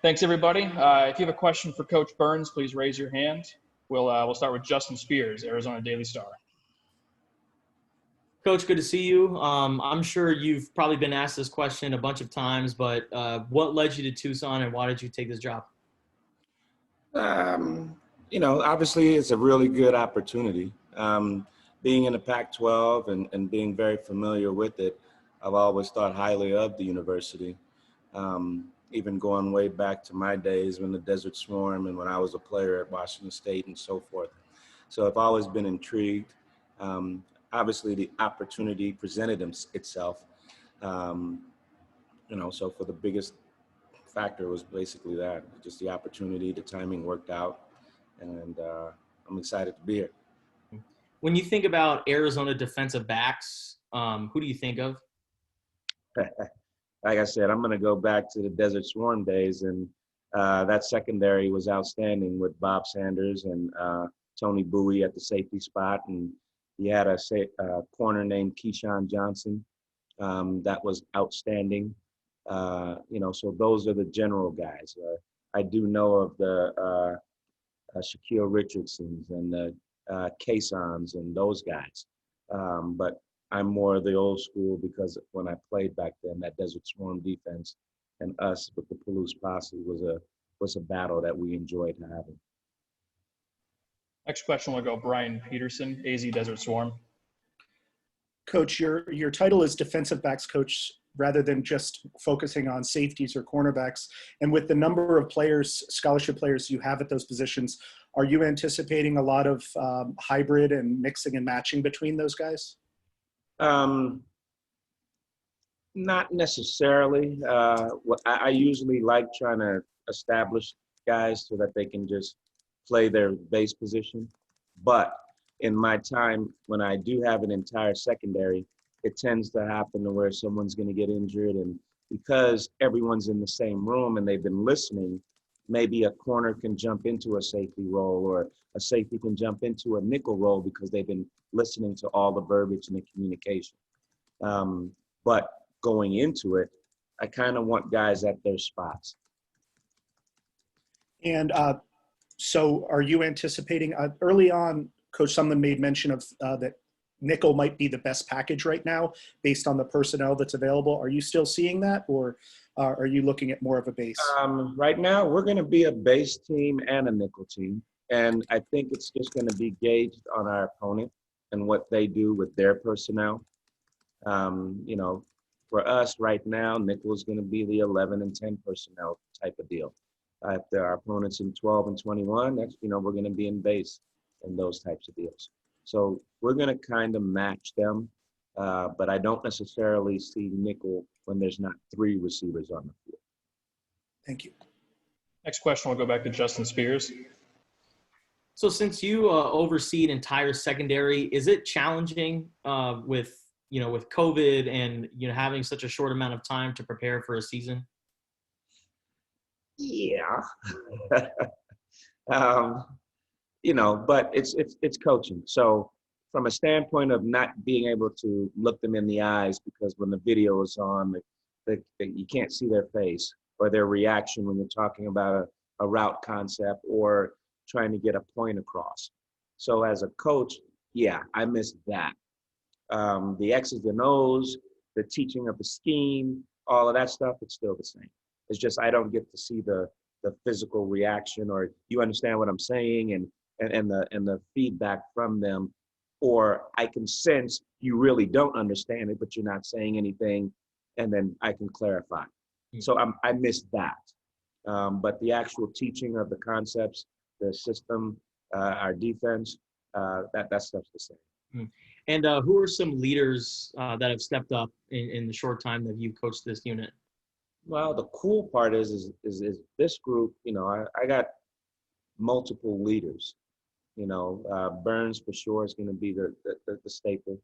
Thanks, everybody. If you have a question for Coach Burns, please raise your hand. We'll start with Justin Spears, Arizona Daily Star. Coach, good to see you. I'm sure you've probably been asked this question a bunch of times, but what led you to Tucson and why did you take this job? Obviously it's a really good opportunity. Being in the Pac-12 and being very familiar with it, I've always thought highly of the university. Even going way back to my days when the Desert Swarm and when I was a player at Washington State and so forth. So I've always been intrigued. Obviously the opportunity presented itself. So for the biggest factor was basically that, just the opportunity, the timing worked out, and I'm excited to be here. When you think about Arizona defensive backs, who do you think of? Like I said, I'm going to go back to the Desert Swarm days, and that secondary was outstanding with Bob Sanders and Tony Bowie at the safety spot, and he had a corner named Keyshawn Johnson that was outstanding. So those are the general guys. I do know of the Shaquille Richardsons and the Kaysons and those guys, but I'm more of the old school because when I played back then, that Desert Swarm defense and us with the Palouse Posse was a battle that we enjoyed having. Next question will go Brian Peterson, AZ Desert Swarm. Coach, your title is defensive backs coach rather than just focusing on safeties or cornerbacks. And with the number of players, scholarship players you have at those positions, are you anticipating a lot of hybrid and mixing and matching between those guys? Not necessarily. I usually like trying to establish guys so that they can just play their base position. But in my time, when I do have an entire secondary, it tends to happen to where someone's going to get injured. And because everyone's in the same room and they've been listening, maybe a corner can jump into a safety role or a safety can jump into a nickel role because they've been listening to all the verbiage and the communication. But going into it, I kind of want guys at their spots. And so are you anticipating early on, Coach, someone made mention of that nickel might be the best package right now based on the personnel that's available. Are you still seeing that, or are you looking at more of a base? Right now, we're going to be a base team and a nickel team. And I think it's just going to be gauged on our opponent and what they do with their personnel. For us right now, nickel is going to be the 11 and 10 personnel type of deal. If there are opponents in 12 and 21, that's, we're going to be in base and those types of deals. So we're going to kind of match them, but I don't necessarily see nickel when there's not three receivers on the field. Thank you. Next question will go back to Justin Spears. So since you oversee an entire secondary, is it challenging with COVID and, having such a short amount of time to prepare for a season? Yeah. But it's coaching. So from a standpoint of not being able to look them in the eyes, because when the video is on, you can't see their face or their reaction when you're talking about a route concept or trying to get a point across. So as a coach, yeah, I miss that. The X's and O's, the teaching of the scheme, all of that stuff, it's still the same. It's just I don't get to see the physical reaction, or you understand what I'm saying, and the feedback from them, or I can sense you really don't understand it, but you're not saying anything, and then I can clarify. So I miss that. But the actual teaching of the concepts, the system, our defense, that stuff's the same. And who are some leaders that have stepped up in the short time that you've coached this unit? Well, the cool part is this group, I got multiple leaders. Burns for sure is going to be the staple,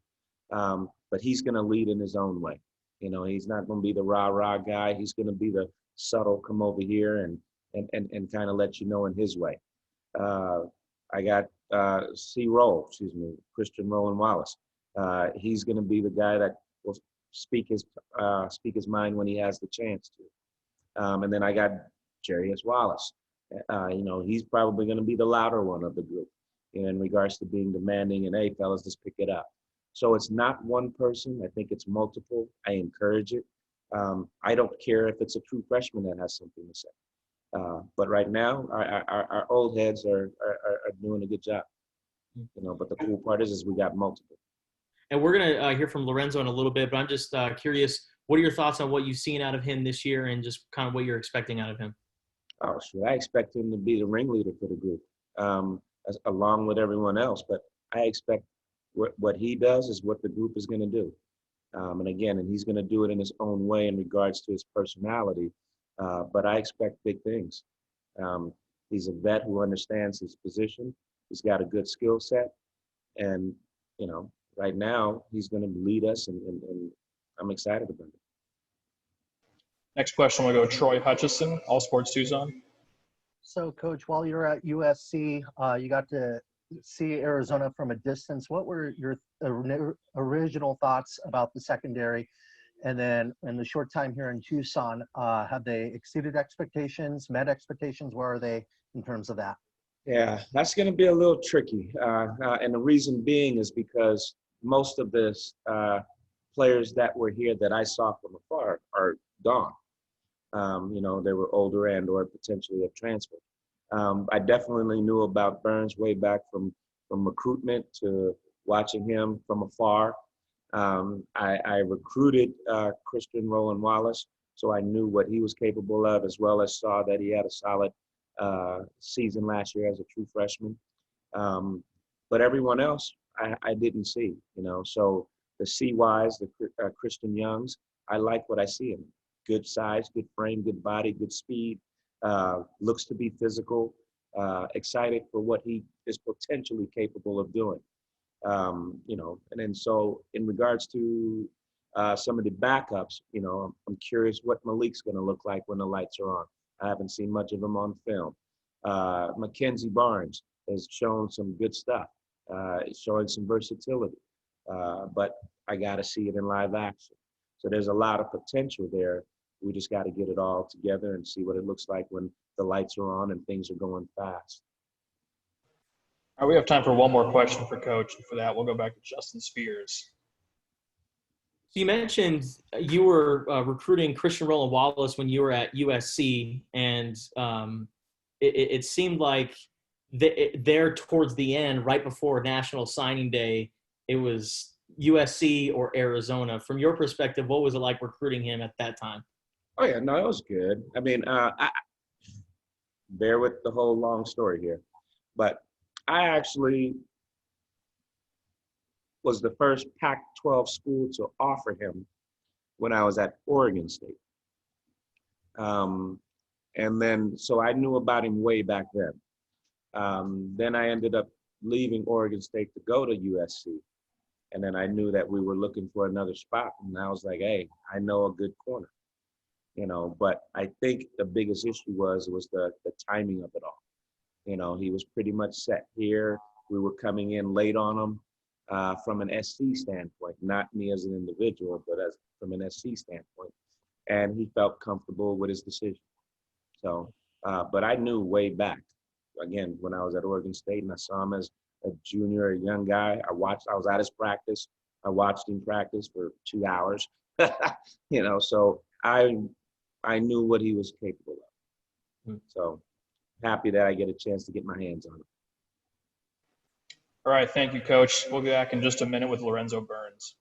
but he's going to lead in his own way. He's not going to be the rah-rah guy. He's going to be the subtle, come over here and kind of let you know in his way. I got Christian Roland Wallace. He's going to be the guy that will speak his mind when he has the chance to. And then I got Jarius Wallace. He's probably going to be the louder one of the group in regards to being demanding and, hey, fellas, let's pick it up. So it's not one person. I think it's multiple. I encourage it. I don't care if it's a true freshman that has something to say. But right now, our old heads are doing a good job. But the cool part is we got multiple. And we're going to hear from Lorenzo in a little bit, but I'm just curious, what are your thoughts on what you've seen out of him this year and just kind of what you're expecting out of him? Oh, sure. I expect him to be the ringleader for the group, along with everyone else. But I expect what he does is what the group is going to do. And he's going to do it in his own way in regards to his personality. But I expect big things. He's a vet who understands his position. He's got a good skill set. And, right now he's going to lead us, and I'm excited about it. Next question will go Troy Hutchison, All Sports Tucson. So, Coach, while you're at USC, you got to see Arizona from a distance. What were your original thoughts about the secondary? And then in the short time here in Tucson, have they exceeded expectations, met expectations? Where are they in terms of that? Yeah, that's going to be a little tricky. And the reason being is because most of the players that were here that I saw from afar are gone. They were older and or potentially have transferred. I definitely knew about Burns way back from recruitment to watching him from afar. I recruited Christian Roland Wallace, so I knew what he was capable of, as well as saw that he had a solid season last year as a true freshman. But everyone else, I didn't see, So the CYs, the Christian Youngs, I like what I see in them. Good size, good frame, good body, good speed, looks to be physical, excited for what he is potentially capable of doing. And then so in regards to some of the backups, I'm curious what Malik's going to look like when the lights are on. I haven't seen much of him on film. Mackenzie Barnes has shown some good stuff, showing some versatility, but I got to see it in live action. So there's a lot of potential there. We just got to get it all together and see what it looks like when the lights are on and things are going fast. All right, we have time for one more question for Coach. And for that, we'll go back to Justin Spears. So you mentioned you were recruiting Christian Roland Wallace when you were at USC, and it seemed like there towards the end, right before National Signing Day, it was USC or Arizona. From your perspective, what was it like recruiting him at that time? Oh, yeah, no, it was good. I mean, bear with the whole long story here, but I actually was the first Pac-12 school to offer him when I was at Oregon State. And then, so I knew about him way back then. Then I ended up leaving Oregon State to go to USC. And then I knew that we were looking for another spot. And I was like, hey, I know a good corner. But I think the biggest issue was the timing of it all. He was pretty much set here. We were coming in late on him from an SC standpoint, not me as an individual, but from an SC standpoint. And he felt comfortable with his decision. So, but I knew way back, again, when I was at Oregon State and I saw him as a junior, a young guy, I was at his practice. I watched him practice for 2 hours, so I knew what he was capable of. So happy that I get a chance to get my hands on him. All right, thank you, Coach. We'll be back in just a minute with Lorenzo Burns.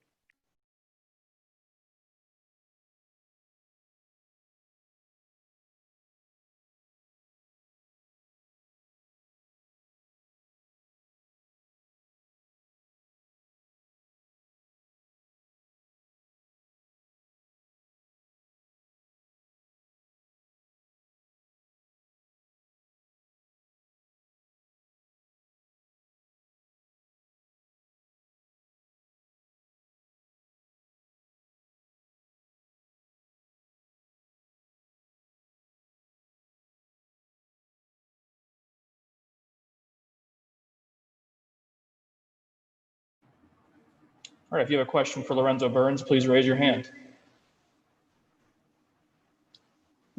All right, if you have a question for Lorenzo Burns, please raise your hand.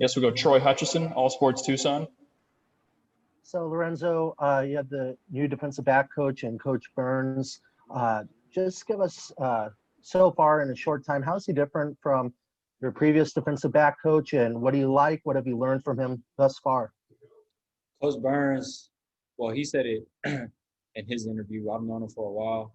Yes, we'll go Troy Hutchison, All Sports Tucson. So Lorenzo, you have the new defensive back coach and Coach Burns. Just give us so far in a short time, how is he different from your previous defensive back coach, and what do you like? What have you learned from him thus far? Coach Burns, well, he said it in his interview. I've known him for a while,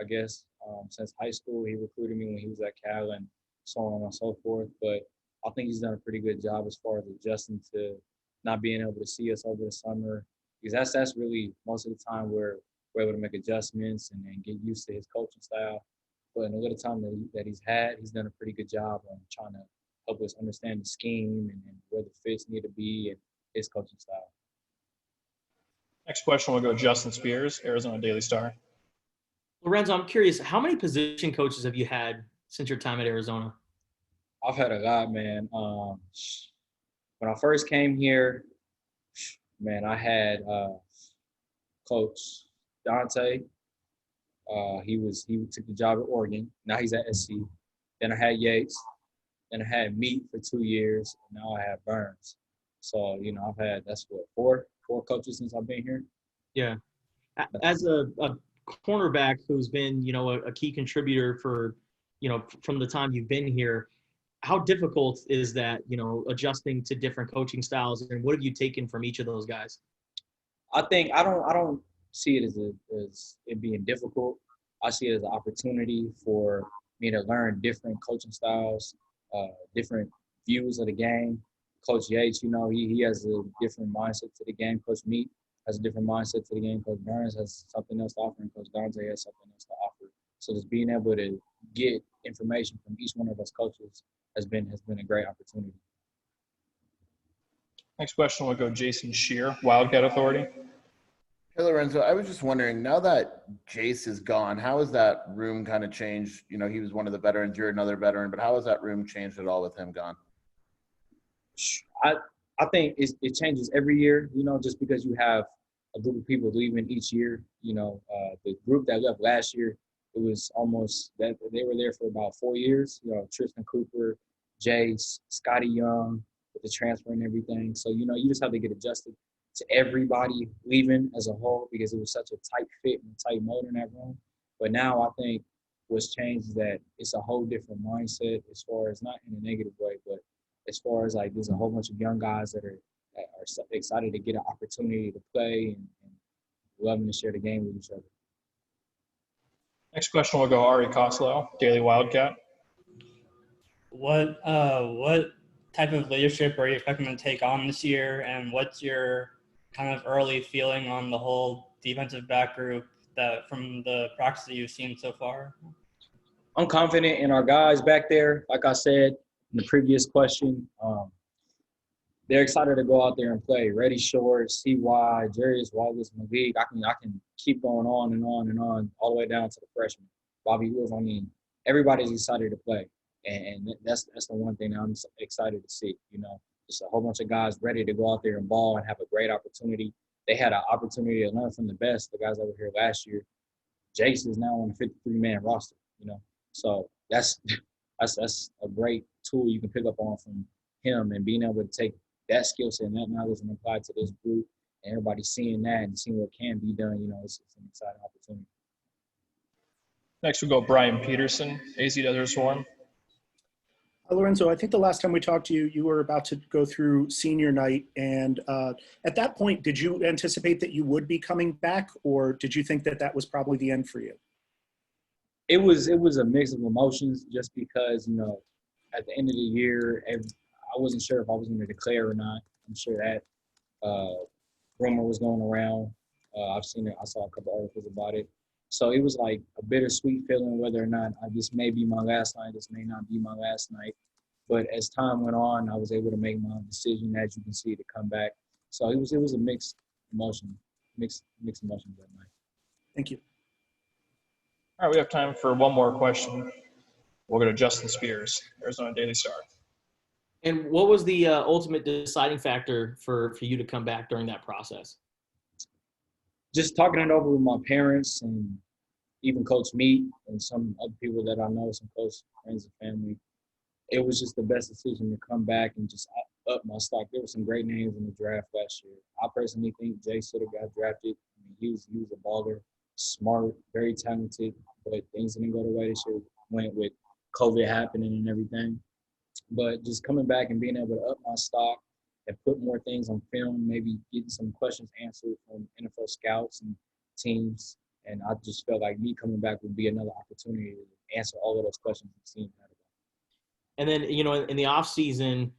I guess, since high school. He recruited me when he was at Cal and so on and so forth. But I think he's done a pretty good job as far as adjusting to not being able to see us over the summer, because that's really most of the time where we're able to make adjustments and get used to his coaching style. But in the little time that he's had, he's done a pretty good job on trying to help us understand the scheme and where the fits need to be and his coaching style. Next question will go Justin Spears, Arizona Daily Star. Lorenzo, I'm curious, how many position coaches have you had since your time at Arizona? I've had a lot, man. When I first came here, man, I had Coach Dante. He took the job at Oregon. Now he's at SC. Then I had Yates. Then I had Meat for 2 years. And now I have Burns. So, I've had, that's what, four coaches since I've been here. Yeah. As a cornerback who's been, a key contributor for, from the time you've been here, how difficult is that, adjusting to different coaching styles, and what have you taken from each of those guys? I think I don't see it as it being difficult. I see it as an opportunity for me to learn different coaching styles, different views of the game. Coach Yates, he has a different mindset to the game. Coach Meat has a different mindset to the game. Coach Burns has something else to offer, and Coach Dante has something else to offer. So just being able to get information from each one of us coaches has been a great opportunity. Next question will go Jason Shear, Wildcat Authority. Hey, Lorenzo, I was just wondering, now that Jace is gone, how has that room kind of changed? He was one of the veterans, you're another veteran, but how has that room changed at all with him gone? I think it changes every year, just because you have a group of people leaving each year. The group that left last year, it was almost that they were there for about 4 years. Tristan Cooper, Jace, Scotty Young, with the transfer and everything. So, you just have to get adjusted to everybody leaving as a whole, because it was such a tight fit and tight mold in that room. But now I think what's changed is that it's a whole different mindset, as far as, not in a negative way, but as far as like there's a whole bunch of young guys that are excited to get an opportunity to play and loving to share the game with each other. Next question will go Ari Koslow, Daily Wildcat. What type of leadership are you expecting to take on this year, and what's your kind of early feeling on the whole defensive back group that from the practice that you've seen so far? I'm confident in our guys back there. Like I said in the previous question, they're excited to go out there and play. Reddy Short, CY, Jarius Wallace, Malik. I can keep going on and on and on, all the way down to the freshmen. Bobby Wolf. Everybody's excited to play. And that's the one thing that I'm excited to see, just a whole bunch of guys ready to go out there and ball and have a great opportunity. They had an opportunity to learn from the best, the guys that were here last year. Jace is now on the 53-man roster, So that's a great tool you can pick up on from him, and being able to take that skill set and that knowledge and apply it to this group, and everybody seeing that and seeing what can be done, it's an exciting opportunity. Next we'll go Brian Peterson, AZ Desert Swarm. Lorenzo, I think the last time we talked to you, you were about to go through senior night. And at that point, did you anticipate that you would be coming back, or did you think that that was probably the end for you? It was a mix of emotions, just because, at the end of the year, I wasn't sure if I was going to declare or not. I'm sure that rumor was going around. I've seen it. I saw a couple articles about it. So it was like a bittersweet feeling, whether or not this may be my last night, this may not be my last night. But as time went on, I was able to make my decision, as you can see, to come back. So it was a mixed emotions that night. Thank you. All right, we have time for one more question. We'll go to Justin Spears, Arizona Daily Star. And what was the ultimate deciding factor for you to come back during that process? Just talking it over with my parents and even Coach Meat and some other people that I know, some close friends and family. It was just the best decision to come back, and just up my stock. There were some great names in the draft last year. I personally think Jay should have got drafted. I mean, he was a baller, smart, very talented, but things didn't go the way they should have went with COVID happening and everything. But just coming back and being able to up my stock and put more things on film, maybe get some questions answered from NFL scouts and teams. And I just felt like me coming back would be another opportunity to answer all of those questions the team had. And then, in the offseason,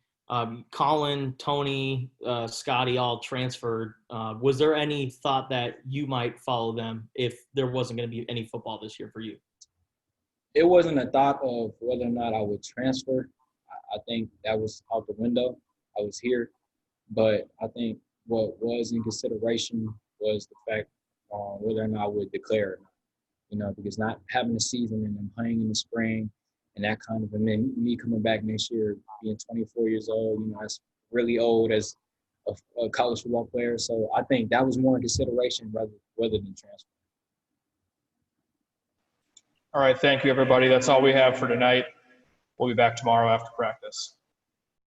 Colin, Tony, Scotty all transferred. Was there any thought that you might follow them if there wasn't going to be any football this year for you? It wasn't a thought of whether or not I would transfer. I think that was out the window. I was here. But I think what was in consideration was the fact whether or not I would declare or not, because not having a season and then playing in the spring and that kind of, and then me coming back next year, being 24 years old, that's really old as a college football player. So I think that was more in consideration rather than transfer. All right, thank you, everybody. That's all we have for tonight. We'll be back tomorrow after practice.